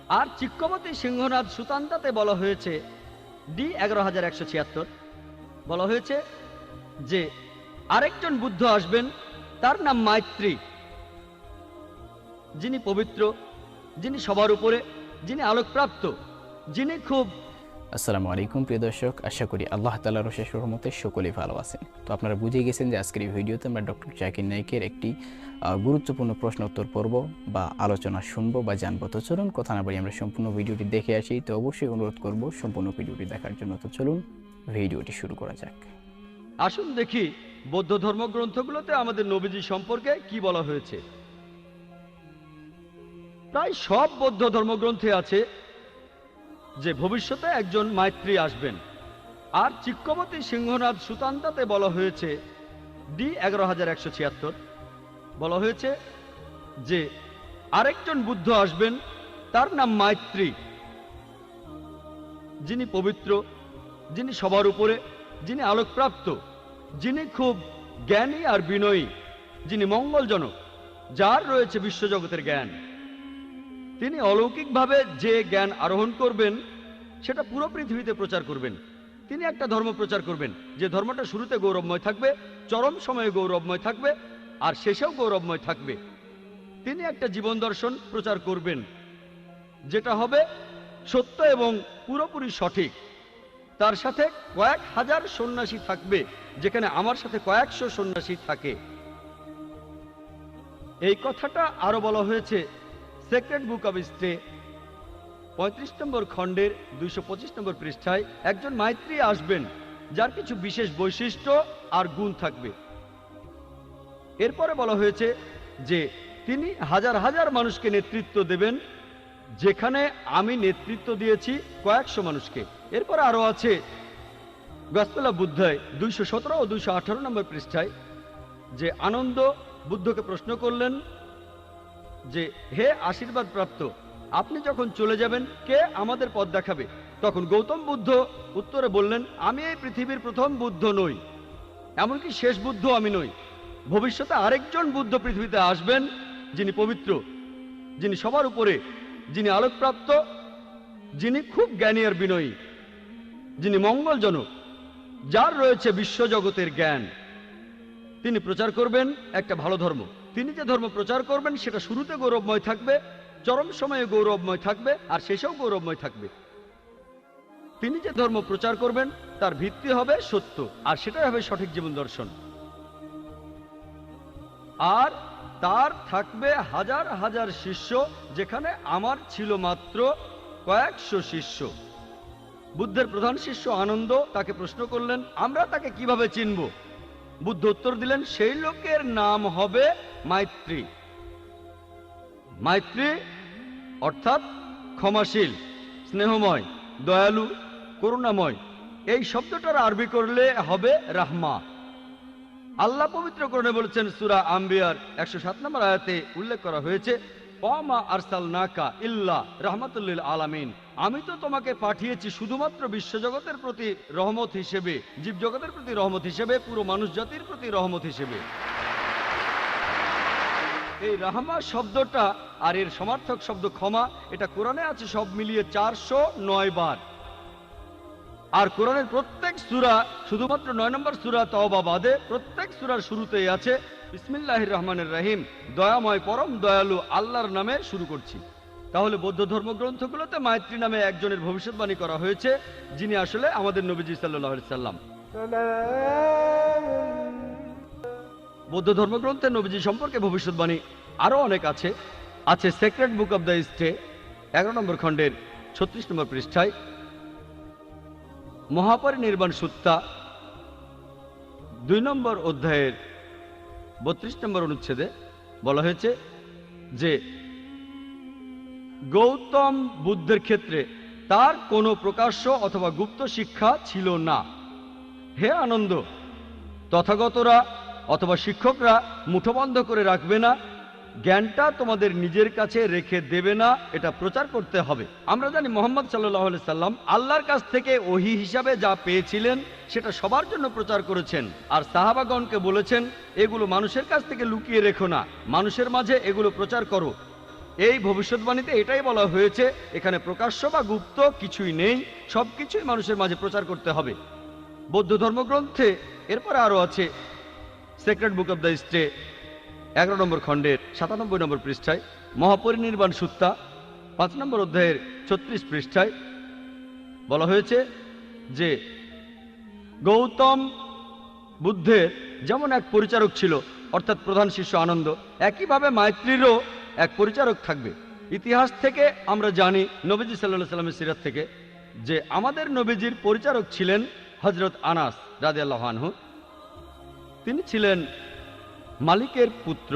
আর চিক্কমতি সিংহনাদ সুতান্তাতে বলা হয়েছে ডি 1176 বলা হয়েছে যে আরেকজন বুদ্ধ আসবেন, তার নাম মাইত্রী, যিনি পবিত্র, যিনি সবার উপরে, যিনি আলোকপ্রাপ্ত, যিনি খুব। আসসালামু আলাইকুম প্রিয় দর্শক, আশা করি আল্লাহ তাআলার অশেষ রহমতে সকলেই ভালো আছেন। তো আপনারা বুঝে গেছেন যে আজকের এই ভিডিওতে আমরা ডক্টর জাকির নায়েকের একটি গুরুত্বপূর্ণ প্রশ্ন উত্তর পর্ব বা আলোচনা শুনবো বা জানবো। তো চলুন কথা না বলি আমরা সম্পূর্ণ ভিডিওটি দেখে আসি। তো অবশ্যই অনুরোধ করব সম্পূর্ণ ভিডিওটি দেখার জন্য। তো চলুন ভিডিওটি শুরু করা যাক। আসুন দেখি বৌদ্ধ ধর্মগ্রন্থগুলোতে আমাদের নবীজি সম্পর্কে কি বলা হয়েছে। প্রায় সব বৌদ্ধ ধর্মগ্রন্থে আছে যে ভবিষ্যতে একজন মাইত্রী আসবেন। আর চিক্কমতি সিংহনাদ সুতান্তাতে বলা হয়েছে ডি 1176 বলা হয়েছে যে আরেকজন বুদ্ধ আসবেন, তার নাম মাইত্রী, যিনি পবিত্র, যিনি সবার উপরে, যিনি আলোকপ্রাপ্ত, যিনি খুব জ্ঞানী আর বিনয়ী, যিনি মঙ্গলজনক, যার রয়েছে বিশ্বজগতের জ্ঞান। তিনি অলৌকিকভাবে যে জ্ঞান আরোহণ করবেন সেটা পুরো পৃথিবীতে প্রচার করবেন। তিনি একটা ধর্ম প্রচার করবেন যে ধর্মটা শুরুতে গৌরবময় থাকবে, চরম সময়ে গৌরবময় থাকবে, আর শেষেও গৌরবময় থাকবে। তিনি একটা জীবন দর্শন প্রচার করবেন যেটা হবে সত্য এবং পুরোপুরি সঠিক। তার সাথে কয়েক হাজার সন্ন্যাসী থাকবে, যেখানে আমার সাথে কয়েকশো সন্ন্যাসী থাকে। এই কথাটা আরো বলা হয়েছে সেক্রেড বুক অব স্টে 35 নম্বর খণ্ডের 225 নম্বর পৃষ্ঠায়। একজন মাইত্রী আসবেন যার কিছু বিশেষ বৈশিষ্ট্য আর গুণ থাকবে। এরপরে বলা হয়েছে যে তিনি হাজার হাজার মানুষকে নেতৃত্ব দেবেন, যেখানে আমি নেতৃত্ব দিয়েছি কয়েকশো মানুষকে। এরপরে আরো আছে গসপেল অফ বুদ্ধায় 217 ও 218 নম্বর পৃষ্ঠায় যে আনন্দ বুদ্ধকে প্রশ্ন করলেন যে হে আশীর্বাদ প্রাপ্ত, আপনি যখন চলে যাবেন কে আমাদের পথ দেখাবে? তখন গৌতম বুদ্ধ উত্তরে বললেন, আমি এই পৃথিবীর প্রথম বুদ্ধ নই, এমনকি শেষ বুদ্ধ আমি নই। ভবিষ্যতে আরেকজন বুদ্ধ পৃথিবীতে আসবেন, যিনি পবিত্র, যিনি সবার উপরে, যিনি আলোকপ্রাপ্ত, যিনি খুব জ্ঞানী আর বিনয়ী, যিনি মঙ্গলজনক, যার রয়েছে বিশ্বজগতের জ্ঞান। তিনি প্রচার করবেন একটা ভালো ধর্ম। তিনি যে ধর্ম প্রচার করবেন সেটা শুরুতে গৌরবময় থাকবে, চরম সময়ে গৌরবময় থাকবে, আর শেষেও গৌরবময় থাকবে। তিনি যে ধর্ম প্রচার করবেন তার ভিত্তি হবে সত্য, আর সেটাই হবে সঠিক জীবন দর্শন। আর তার থাকবে হাজার হাজার শিষ্য, যেখানে আমার ছিল মাত্র কয়েকশো শিষ্য। বুদ্ধের প্রধান শিষ্য আনন্দ তাকে প্রশ্ন করলেন, আমরা তাকে কিভাবে চিনব? বুদ্ধ উত্তর দিলেন, সেই লোকের নাম হবে মাইত্রী। মাইত্রী অর্থাৎ ক্ষমাশীল, স্নেহময়, দয়ালু, করুণাময়। এই শব্দটার আরবি করলে হবে রাহমা। আল্লাহ পবিত্র কোরআনে বলেছেন, সূরা আম্বিয়ার 107 নম্বর আয়াতে উল্লেখ করা হয়েছে, ওয়ামা আরসালনাকা ইল্লা রাহমাতুল লিল আলামিন, আমি তো তোমাকে পাঠিয়েছি শুধুমাত্র বিশ্বজগতের প্রতি রহমত হিসেবে, জীবজগতের প্রতি রহমত হিসেবে, পুরো মানুষ জাতির প্রতি রহমত হিসেবে। এই রাহমা শব্দটা আর এর সমার্থক শব্দ ক্ষমা, এটা কোরআনে আছে সব মিলিয়ে 409 বার। আর কোরআনের প্রত্যেক সূরা, শুধুমাত্র 9 নম্বর সূরা তাওবা বাদে প্রত্যেক সূরার শুরুতেই আছে বিসমিল্লাহির রহমানির রহিম, দয়াময় পরম দয়ালু আল্লাহর নামে শুরু করছি। তাহলে বৌদ্ধ ধর্মগ্রন্থগুলোতে মাইত্রী নামে একজনের ভবিষ্যৎবাণী করা হয়েছে, যিনি আসলে আমাদের নবীজি সাল্লাল্লাহু আলাইহি সাল্লাম। বৌদ্ধ ধর্মগ্রন্থে নবীজি সম্পর্কে ভবিষ্যৎবাণী আরো অনেক আছে। আছে sacred book of the stay 11 নম্বর খণ্ডের 36 নম্বর পৃষ্ঠায়, মহাপরিনির্বাণ সুত্তা 2 নম্বর অধ্যায়ের 32 নম্বর অনুচ্ছেদে বলা হয়েছে যে গৌতম বুদ্ধের ক্ষেত্রে তার কোনো প্রকাশ্য অথবা গুপ্ত শিক্ষা ছিল না। হে আনন্দ, তথাগতরা অথবা শিক্ষকরা মুঠোবন্ধ করে রাখবে না, জ্ঞানটা তোমাদের নিজের কাছে রেখে দেবে না, এটা প্রচার করতে হবে। আমরা জানি মুহাম্মদ সাল্লাল্লাহু আলাইহি সাল্লাম আল্লাহর কাছ থেকে ওহী হিসাবে যা পেয়েছিলেন সেটা সবার জন্য প্রচার করেছেন, আর সাহাবাগণকে বলেছেন এগুলো মানুষের কাছ থেকে লুকিয়ে রেখো না, মানুষের মাঝে এগুলো প্রচার করো। এই ভবিষ্যৎবাণীতে এটাই বলা হয়েছে, এখানে প্রকাশ্য বা গুপ্ত কিছুই নেই, সবকিছুই মানুষের মাঝে প্রচার করতে হবে। বৌদ্ধ ধর্মগ্রন্থে এরপরে আরো আছে secret book of the stay 11 নম্বর খণ্ডের 97 নম্বর পৃষ্ঠায়, মহাপরিনির্বাণ সুত্তা 5 নম্বর অধ্যায়ের 36 পৃষ্ঠায় বলা হয়েছে যে গৌতম বুদ্ধের যেমন এক পরিচারক ছিল, অর্থাৎ প্রধান শিষ্য আনন্দ, একইভাবে মাইত্রীরও এক পরিচারক থাকবে। ইতিহাস থেকে আমরা জানি, নবীজি সাল্লাল্লাহু আলাইহি সাল্লামের সিরাত থেকে, যে আমাদের নবীজির পরিচারক ছিলেন হযরত আনাস রাদিয়াল্লাহু আনহু। তিনি ছিলেন মালিকের পুত্র,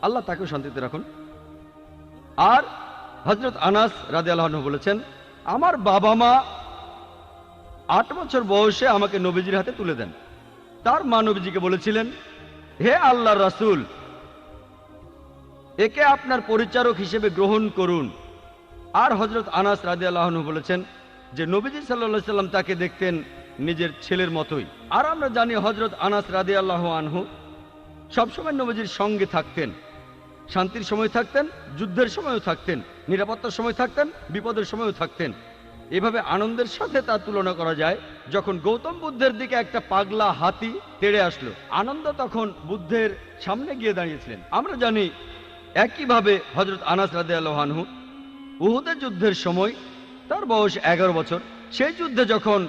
আল্লাহ তাকেও শান্তিতে রাখুন। আর হযরত আনাস রাদিয়াল্লাহু আনহু বলেছেন, আমার বাবা মা 8 বছর বয়সে আমাকে নবীজির হাতে তুলে দেন। তার মা নবীজিকে বলেছিলেন, হে আল্লাহর রাসূল, একে আপনার পরিচারক হিসেবে গ্রহণ করুন। আর হযরত আনাস রাদিয়াল্লাহু আনহু বলেছেন যে নবীজি সাল্লাল্লাহু আলাইহি সাল্লাম তাকে দেখতেন নিজের ছেলের মতোই। আর আমরা জানি হযরত আনাস রাদিয়াল্লাহু আনহু সবসময় নবীজির সঙ্গে থাকতেন, শান্তির সময় থাকতেন, যুদ্ধের সময়ও থাকতেন, নিরাপত্তার সময় থাকতেন, বিপদের সময়ও থাকতেন। এভাবে আনন্দের সাথে তার তুলনা করা যায়। যখন গৌতম বুদ্ধের দিকে একটা পাগলা হাতি তেড়ে আসলো, আনন্দ তখন বুদ্ধের সামনে গিয়ে দাঁড়িয়েছিলেন। আমরা জানি একইভাবে হযরত আনাস রাদিয়াল্লাহু আনহু উহুদের যুদ্ধের সময়, তার বয়স 11 বছর, সেই যুদ্ধে যখন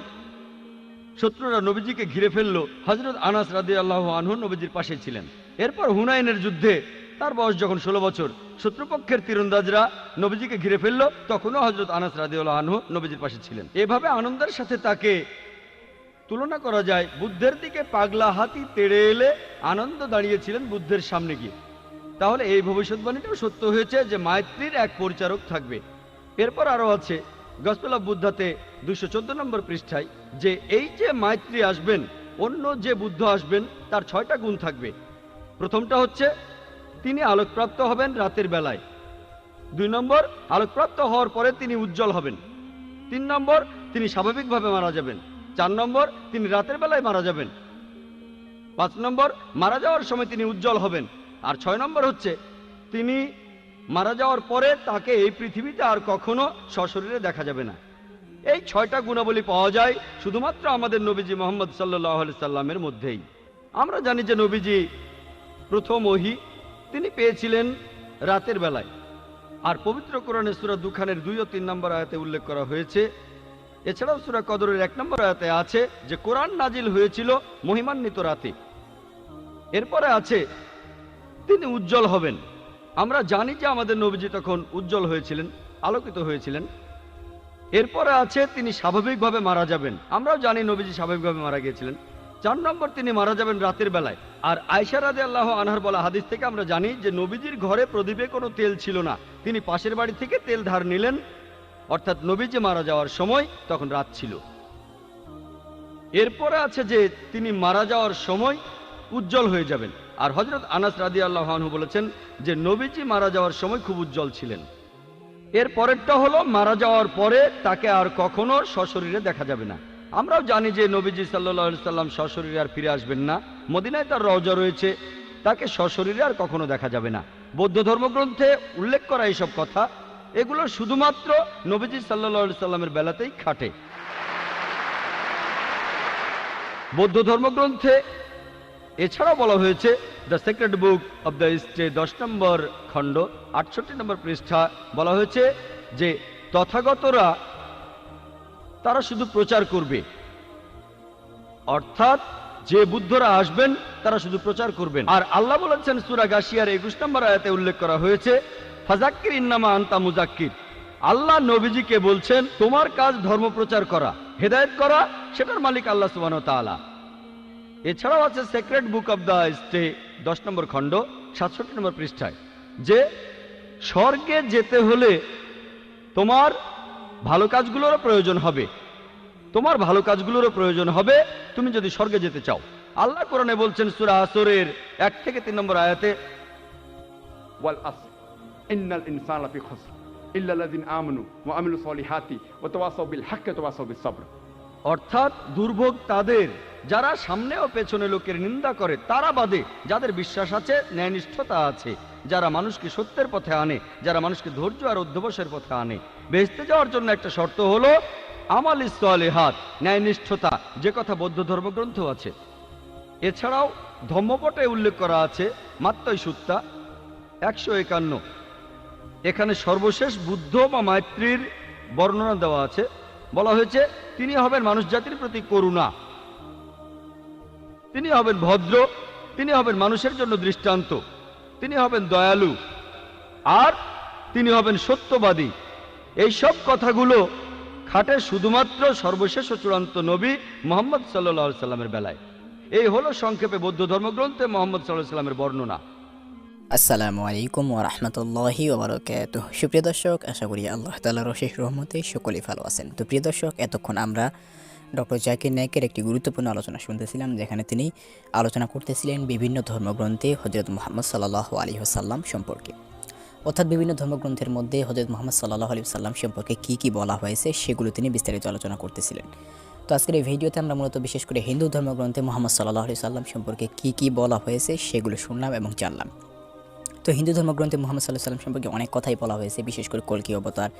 শত্রুরা নবীজিকে ঘিরে ফেললো, হযরত আনাস রাদিয়াল্লাহু আনহু নবীজির পাশে ছিলেন। এরপর হুনাইনের যুদ্ধে তার বয়স যখন 16 বছর, শত্রুপক্ষের তীরন্দাজরা নবীজিকে ঘিরে ফেললো, তখনও হযরত আনাস রাদিয়াল্লাহু আনহু নবীজির পাশে ছিলেন। এভাবে আনন্দের সাথে তাকে তুলনা করা যায়। বুদ্ধের দিকে পাগলা হাতি তেড়ে এলে আনন্দ দাঁড়িয়েছিলেন বুদ্ধের সামনে গিয়ে। তাহলে এই ভবিষ্যৎবাণীটাও সত্য হয়েছে যে মাইত্রীর এক পরিচারক থাকবে। এরপর আরো আছে গসপেল অফ বুদ্ধাতে 214 নম্বর পৃষ্ঠায়, যে এই যে মাইত্রী আসবেন, অন্য যে বুদ্ধ আসবেন, তার 6টা গুণ থাকবে। প্রথমটা হচ্ছে তিনি আলোকপ্রাপ্ত হবেন রাতের বেলায়। 2 নম্বর, আলোকপ্রাপ্ত হওয়ার পরে তিনি উজ্জ্বল হবেন। 3 নম্বর, তিনি স্বাভাবিকভাবে মারা যাবেন। 4 নম্বর, তিনি রাতের বেলায় মারা যাবেন। 5 নম্বর, মারা যাওয়ার সময় তিনি উজ্জ্বল হবেন। আর 6 নম্বর হচ্ছে তিনি মারা যাওয়ার পরে তাকে এই পৃথিবীতে আর কখনো সশরীরে দেখা যাবে না। এই 6টা গুণাবলী পাওয়া যায় শুধুমাত্র আমাদের নবীজি মুহাম্মদ সাল্লাল্লাহু আলাইহি সাল্লামের মধ্যেই। আমরা জানি যে নবীজি প্রথম ওহী তিনি পেয়েছিলেন রাতের বেলায়। আর পবিত্র কোরআনে সূরা দুখানের 2 ও 3 নম্বর আয়াতে উল্লেখ করা হয়েছে। এছাড়াও সূরা কদরের 1 নম্বর আয়াতে আছে যে কোরআন নাজিল হয়েছিল মহিমান্বিত রাতে। এরপরে আছে তিনি উজ্জ্বল হবেন। আমরা জানি যে আমাদের নবীজি তখন উজ্জ্বল হয়েছিলেন, আলোকিত হয়েছিলেন। এরপরে আছে তিনি স্বাভাবিকভাবে মারা যাবেন। আমরাও জানি নবীজি স্বাভাবিকভাবে মারা গিয়েছিলেন। 4 নম্বর, তিনি মারা যাবেন রাতের বেলায়। আর আয়েশা রাদিয়াল্লাহু আনহার বলা হাদিস থেকে আমরা জানি যে নবীজির ঘরে প্রদীপে কোনো তেল ছিল না, তিনি পাশের বাড়ি থেকে তেল ধার নিলেন। অর্থাৎ নবীজি মারা যাওয়ার সময় তখন রাত ছিল। এরপরে আছে যে তিনি মারা যাওয়ার সময় উজ্জ্বল হয়ে যাবেন। আর হযরত আনাস রাদিয়াল্লাহু আনহু বলেছেন যে নবীজি মারা যাওয়ার সময় খুব উজ্জ্বল ছিলেন। এর পরেরটা হলো মারা যাওয়ার পরে তাকে আর কখনো সশরীরে দেখা যাবে না। আমরাও জানি যে নবীজি সাল্লাল্লাহু আলাইহি সাল্লাম সশরীরে আর ফিরে আসবেন না। মদিনায় তার রওজা রয়েছে, তাকে সশরীরে আর কখনো দেখা যাবে না। বৌদ্ধ ধর্মগ্রন্থে উল্লেখ করা এইসব কথা, এগুলো শুধুমাত্র নবীজি সাল্লাল্লাহু আলাইহি সাল্লামের বেলাতেই খাটে। বৌদ্ধ ধর্মগ্রন্থে এছাড়াও বলা হয়েছে, the secret book of the stay 10 নম্বর খণ্ড 68 নম্বর পৃষ্ঠা বলা হয়েছে যে তথাগতরা তারা শুধু প্রচার করবে। অর্থাৎ যে বুদ্ধরা আসবেন তারা শুধু প্রচার করবেন। আর আল্লাহ বলেছেন সূরা গাশিয়ার 21 নম্বর আয়াতে উল্লেখ করা হয়েছে, ফাযাক্কির ইন্নামা আনতা মুযাক্কির। আল্লাহ নবীজিকে বলছেন তোমার কাজ ধর্ম প্রচার করা, হেদায়েত করা, সেটার মালিক আল্লাহ সুবহানাহু ওয়া তাআলা। এছাড়াও আছে secret book of the stay 10 নম্বর খণ্ড 67 নম্বর পৃষ্ঠায়, যে স্বর্গে যেতে হলে তোমার ভালো কাজগুলোরও প্রয়োজন হবে, তোমার ভালো কাজগুলোরও প্রয়োজন হবে তুমি যদি স্বর্গে যেতে চাও। আল্লাহ কোরআনে বলছেন সূরা আসরের 1 থেকে 3 নম্বর আয়াতে, ওয়াল আসর ইন্নাল ইনসানা লাফি খুসর ইল্লাল্লাযিনা আমানু ওয়া আমিলুস সলিহাতি ওয়া তাওয়াসাউ বিল হাক্কি ওয়া তাওয়াসাউ বিস সাবর। অর্থাৎ দুর্ভোগ তাদের যারা সামনে ও পেছনে লোকের নিন্দা করে তারা বাদে যাদের বিশ্বাস আছে, ন্যায়নিষ্ঠতা আছে, যারা মানুষকে সত্যের পথে আনে, যারা মানুষকে ধৈর্য আর অধ্যবসায়ের পথে আনে। বেহেশতে যাওয়ার জন্য একটা শর্ত হলো আমাল সালেহাত, ন্যায়নিষ্ঠতা, যে কথা বৌদ্ধ ধর্মগ্রন্থ আছে। এছাড়াও ধম্মপটে উল্লেখ করা আছে মাত্তই সুত্তা 151। এখানে সর্বশেষ বুদ্ধ বা মাতৃর বর্ণনা দেওয়া আছে। বলা হয়েছে তিনি হবেন মানুষ জাতির প্রতি করুণা, তিনি হবেন ভদ্র, তিনি হবেন মানুষের জন্য দৃষ্টান্ত, তিনি হবেন দয়ালু, আর তিনি হবেন সত্যবাদী। এই সব কথাগুলো খাটে শুধুমাত্র সর্বশেষ ও চূড়ান্ত নবী মুহাম্মদ সাল্লাল্লাহু আলাইহি সাল্লামের বেলায়। এই হলো সংক্ষেপে বৌদ্ধ ধর্মগ্রন্থে মুহাম্মদ সাল্লাল্লাহু আলাইহি সাল্লামের বর্ণনা। আসসালামু আলাইকুম ওয়া রাহমাতুল্লাহি ওয়া বারাকাতুহু। সুপ্রিয় দর্শক, আশা করি আল্লাহ তাআলার অশেষ রহমতে সকলেই ভালো আছেন। তো প্রিয় দর্শক, এতক্ষণ আমরা ডক্টর জাকির নায়েকের একটি গুরুত্বপূর্ণ আলোচনা শুনতেছিলাম, যেখানে তিনি আলোচনা করতেছিলেন বিভিন্ন ধর্মগ্রন্থে হযরত মুহাম্মদ সাল্লাল্লাহু আলাইহি ওয়াসাল্লাম সম্পর্কে। অর্থাৎ বিভিন্ন ধর্মগ্রন্থের মধ্যে হযরত মুহাম্মদ সাল্লাল্লাহু আলাইহি ওয়াসাল্লাম সম্পর্কে কী কী বলা হয়েছে সেগুলো তিনি বিস্তারিত আলোচনা করতেছিলেন। তো আজকের এই ভিডিওতে আমরা মূলত বিশেষ করে হিন্দু ধর্মগ্রন্থে মুহাম্মদ সাল্লাল্লাহু আলাইহি ওয়াসাল্লাম সম্পর্কে কী কী বলা হয়েছে সেগুলো শুনলাম এবং জানলাম। তো হিন্দু ধর্মগ্রন্থে মুহাম্মদ সাল্লাল্লাহু আলাইহি ওয়াসাল্লাম সম্পর্কে অনেক কথাই বলা হয়েছে, বিশেষ করে কল্কি অবতার,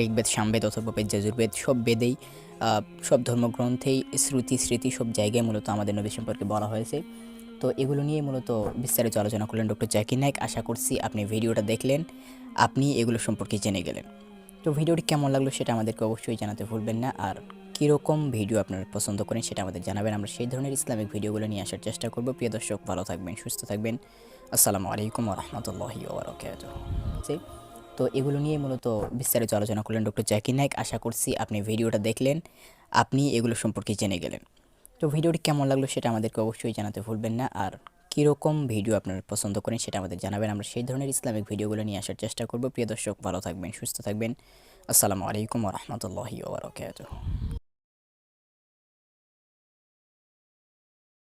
ঋগ্বেদ, সামবেদ, অথর্ববেদ, যজুর্বেদ, সব বেদেই সব ধর্মগ্রন্থেই স্মৃতি সব জায়গায় মূলত আমাদের নবী সম্পর্কে বলা হয়েছে। তো এগুলো নিয়ে মূলত বিস্তারিত আলোচনা করলেন ডক্টর জাকির নায়েক। আশা করছি আপনি ভিডিওটা দেখলেন, আপনি এগুলো সম্পর্কে জেনে গেলেন। তো ভিডিওটি কেমন লাগলো সেটা আমাদেরকে অবশ্যই জানাতে ভুলবেন না, আর কীরকম ভিডিও আপনারা পছন্দ করেন সেটা আমাদের জানাবেন। আমরা সেই ধরনের ইসলামিক ভিডিওগুলো নিয়ে আসার চেষ্টা করব। প্রিয় দর্শক, ভালো থাকবেন, সুস্থ থাকবেন। আসসালামু আলাইকুম ওয়া রাহমাতুল্লাহি ওয়া বারাকাতুহু। তো এগুলো নিয়ে মূলত বিস্তারিত আলোচনা করলেন ডক্টর জাকির নায়েক। আশা করছি আপনি ভিডিওটা দেখলেন, আপনি এগুলো সম্পর্কে জেনে গেলেন। তো ভিডিওটি কেমন লাগলো সেটা আমাদেরকে অবশ্যই জানাতে ভুলবেন না, আর কীরকম ভিডিও আপনারা পছন্দ করেন সেটা আমাদের জানাবেন। আমরা সেই ধরনের ইসলামিক ভিডিওগুলো নিয়ে আসার চেষ্টা করব। প্রিয় দর্শক, ভালো থাকবেন, সুস্থ থাকবেন। আসসালামু আলাইকুম ওয়া রাহমাতুল্লাহি ওয়া বারাকাতুহু।